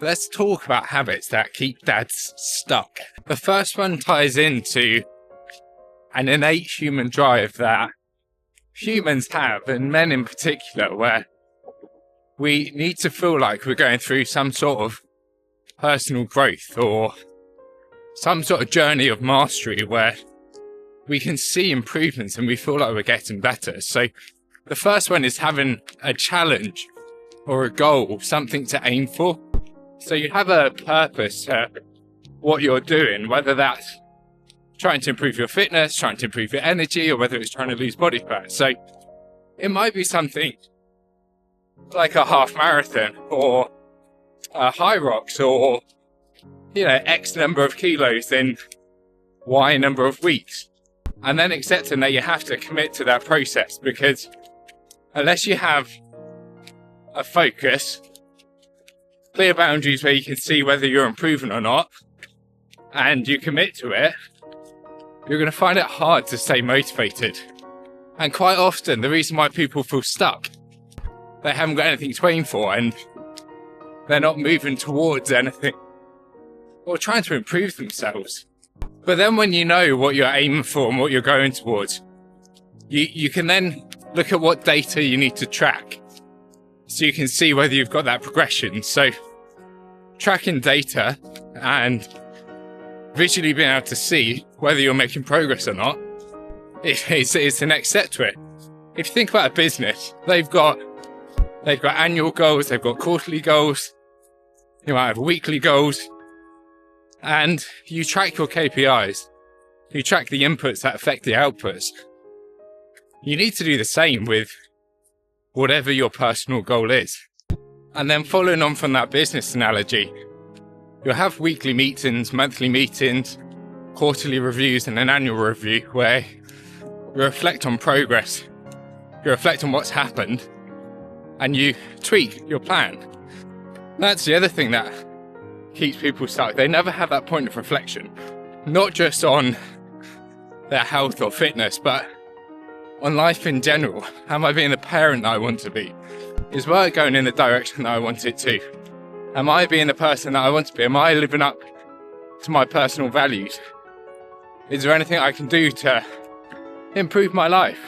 let's talk about habits that keep dads stuck. The first one ties into an innate human drive that humans have, and men in particular, where we need to feel like we're going through some sort of personal growth or some sort of journey of mastery where we can see improvements and we feel like we're getting better. So the first one is having a challenge or a goal, something to aim for. So you have a purpose to what you're doing, whether that's trying to improve your fitness, trying to improve your energy, or whether it's trying to lose body fat. So it might be something like a half marathon or high rocks, or X number of kilos in Y number of weeks, and then accepting that you have to commit to that process, because unless you have a focus, clear boundaries where you can see whether you're improving or not, and you commit to it, you're going to find it hard to stay motivated. And quite often the reason why people feel stuck, they haven't got anything to aim for and they're not moving towards anything or trying to improve themselves. But then when you know what you're aiming for and what you're going towards, you can then look at what data you need to track so you can see whether you've got that progression. So tracking data and visually being able to see whether you're making progress or not is the next step to it. If you think about a business, they've got annual goals, they've got quarterly goals, you might have weekly goals, and you track your KPIs. You track the inputs that affect the outputs. You need to do the same with whatever your personal goal is. And then following on from that business analogy, you'll have weekly meetings, monthly meetings, quarterly reviews, and an annual review where you reflect on progress, you reflect on what's happened, and you tweak your plan. That's the other thing that keeps people stuck. They never have that point of reflection, not just on their health or fitness, but on life in general. Am I being the parent that I want to be? Is work going in the direction that I want it to? Am I being the person that I want to be? Am I living up to my personal values? Is there anything I can do to improve my life,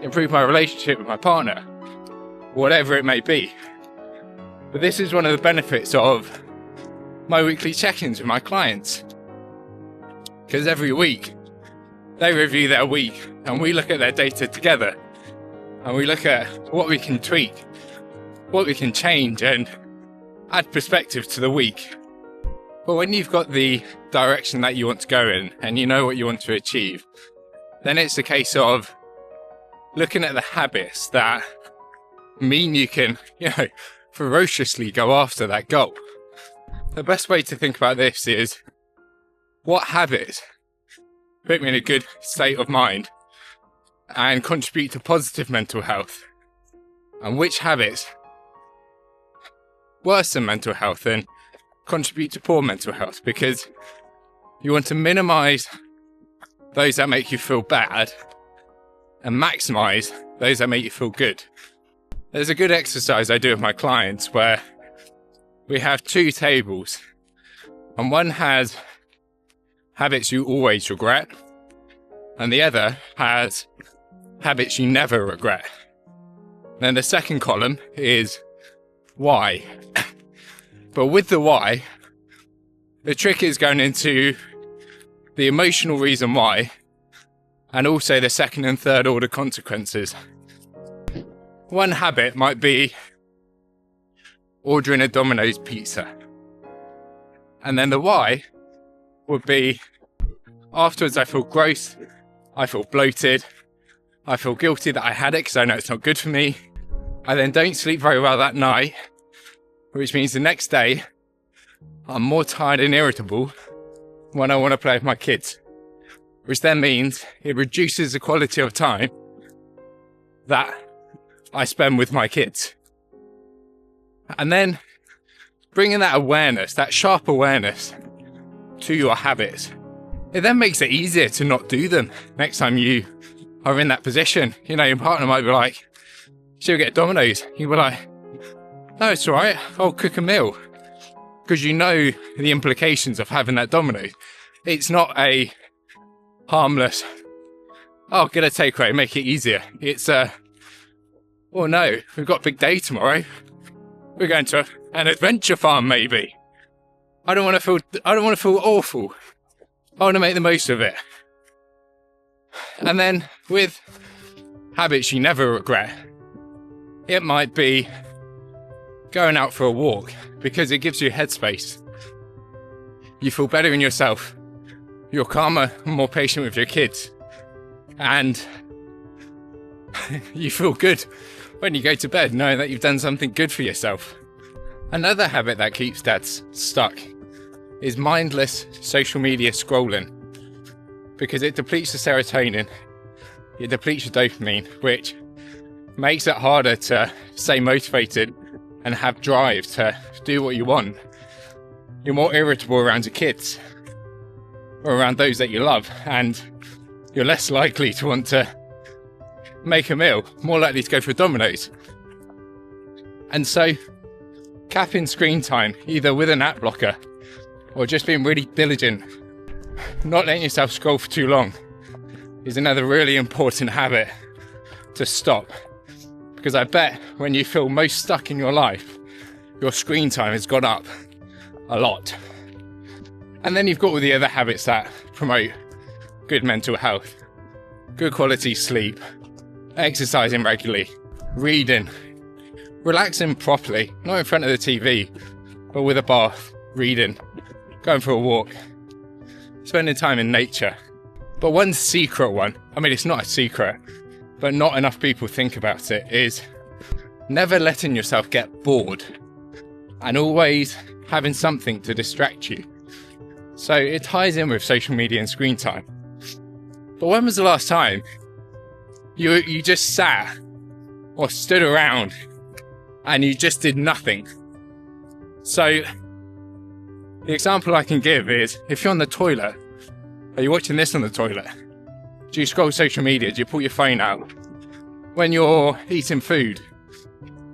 improve my relationship with my partner, whatever it may be? But this is one of the benefits of my weekly check-ins with my clients, because every week they review their week and we look at their data together and we look at what we can tweak, what we can change, and add perspective to the week. But when you've got the direction that you want to go in and you know what you want to achieve, then it's a case of looking at the habits that mean you can, ferociously go after that goal. The best way to think about this is, what habits put me in a good state of mind and contribute to positive mental health? And which habits worsen mental health and contribute to poor mental health? Because you want to minimize those that make you feel bad and maximize those that make you feel good. There's a good exercise I do with my clients where we have two tables, and one has habits you always regret, and the other has habits you never regret. Then the second column is why. But with the why, the trick is going into the emotional reason why, and also the second and third order consequences. One habit might be ordering a Domino's pizza. And then the why would be, afterwards I feel gross, I feel bloated, I feel guilty that I had it because I know it's not good for me. I then don't sleep very well that night, which means the next day I'm more tired and irritable when I want to play with my kids, which then means it reduces the quality of time that I spend with my kids. And then bringing that awareness, that sharp awareness to your habits, it then makes it easier to not do them next time you are in that position. Your partner might be like, "Should we get Domino's?" You'll be like, "No, it's all right, I'll cook a meal." because you know the implications of having that domino. It's not a harmless, oh, get a takeaway, make it easier. It's oh no, we've got a big day tomorrow. We're going to an adventure farm, maybe. I don't want to feel awful. I want to make the most of it. And then with habits you never regret, it might be going out for a walk because it gives you headspace. You feel better in yourself. You're calmer and more patient with your kids. And you feel good when you go to bed knowing that you've done something good for yourself. Another habit that keeps dads stuck is mindless social media scrolling, because it depletes the serotonin, it depletes your dopamine, which makes it harder to stay motivated and have drive to do what you want. You're more irritable around your kids or around those that you love, and you're less likely to want to make a meal, more likely to go for Domino's. And so capping screen time, either with an app blocker or just being really diligent, not letting yourself scroll for too long, is another really important habit to stop. Because I bet when you feel most stuck in your life, your screen time has gone up a lot. And then you've got all the other habits that promote good mental health, good quality sleep, exercising regularly, reading, relaxing properly, not in front of the TV, but with a bath, reading, going for a walk, spending time in nature. But one secret one, I mean, it's not a secret, but not enough people think about it, is never letting yourself get bored and always having something to distract you. So it ties in with social media and screen time. But when was the last time you just sat or stood around and you just did nothing? So the example I can give is, if you're on the toilet, are you watching this on the toilet? Do you scroll social media? Do you pull your phone out? When you're eating food,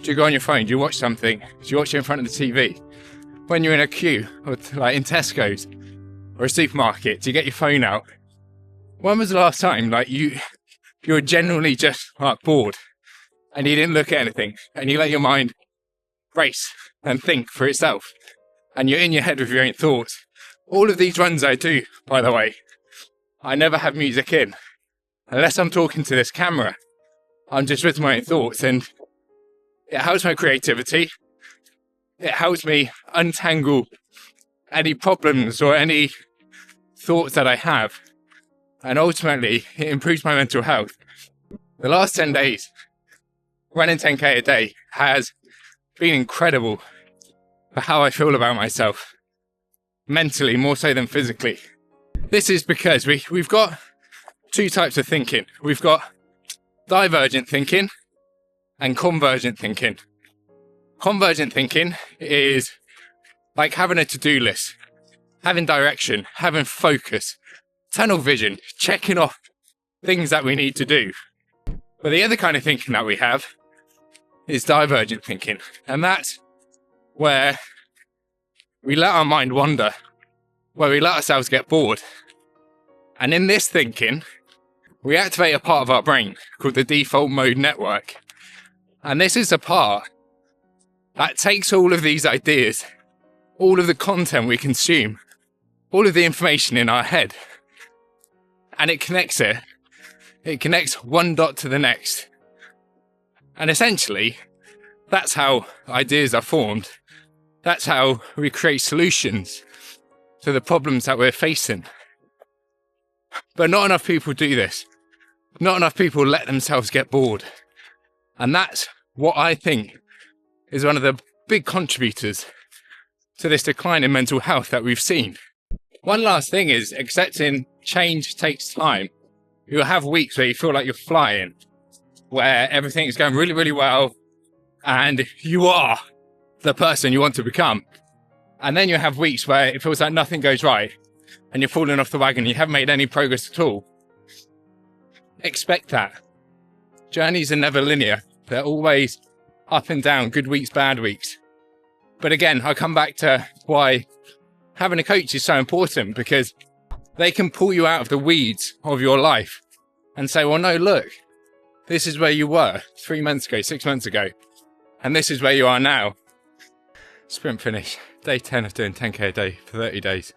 do you go on your phone? Do you watch something? Do you watch it in front of the TV? When you're in a queue, or like in Tesco's or a supermarket, do you get your phone out? When was the last time you were genuinely just bored and you didn't look at anything and you let your mind race and think for itself and you're in your head with your own thoughts? All of these runs I do, by the way, I never have music in. Unless I'm talking to this camera, I'm just with my own thoughts, and it helps my creativity. It helps me untangle any problems or any thoughts that I have. And ultimately, it improves my mental health. The last 10 days, running 10K a day has been incredible for how I feel about myself. Mentally, more so than physically. This is because we've got two types of thinking. We've got divergent thinking and convergent thinking. Convergent thinking is like having a to-do list, having direction, having focus, tunnel vision, checking off things that we need to do. But the other kind of thinking that we have is divergent thinking. And that's where we let our mind wander, where we let ourselves get bored. And in this thinking, we activate a part of our brain called the default mode network. And this is a part that takes all of these ideas, all of the content we consume, all of the information in our head, and it connects it. It connects one dot to the next. And essentially, that's how ideas are formed. That's how we create solutions to the problems that we're facing. But not enough people do this. Not enough people let themselves get bored. And that's what I think is one of the big contributors to this decline in mental health that we've seen. One last thing is accepting change takes time. You'll have weeks where you feel like you're flying, where everything is going really, really well, and you are the person you want to become. And then you have weeks where it feels like nothing goes right, and you're falling off the wagon, you haven't made any progress at all. Expect that. Journeys are never linear. They're always up and down, good weeks, bad weeks. But again, I come back to why having a coach is so important, because they can pull you out of the weeds of your life and say, well, no, look, this is where you were 3 months ago, 6 months ago, and this is where you are now. Sprint finish, day 10 of doing 10k a day for 30 days.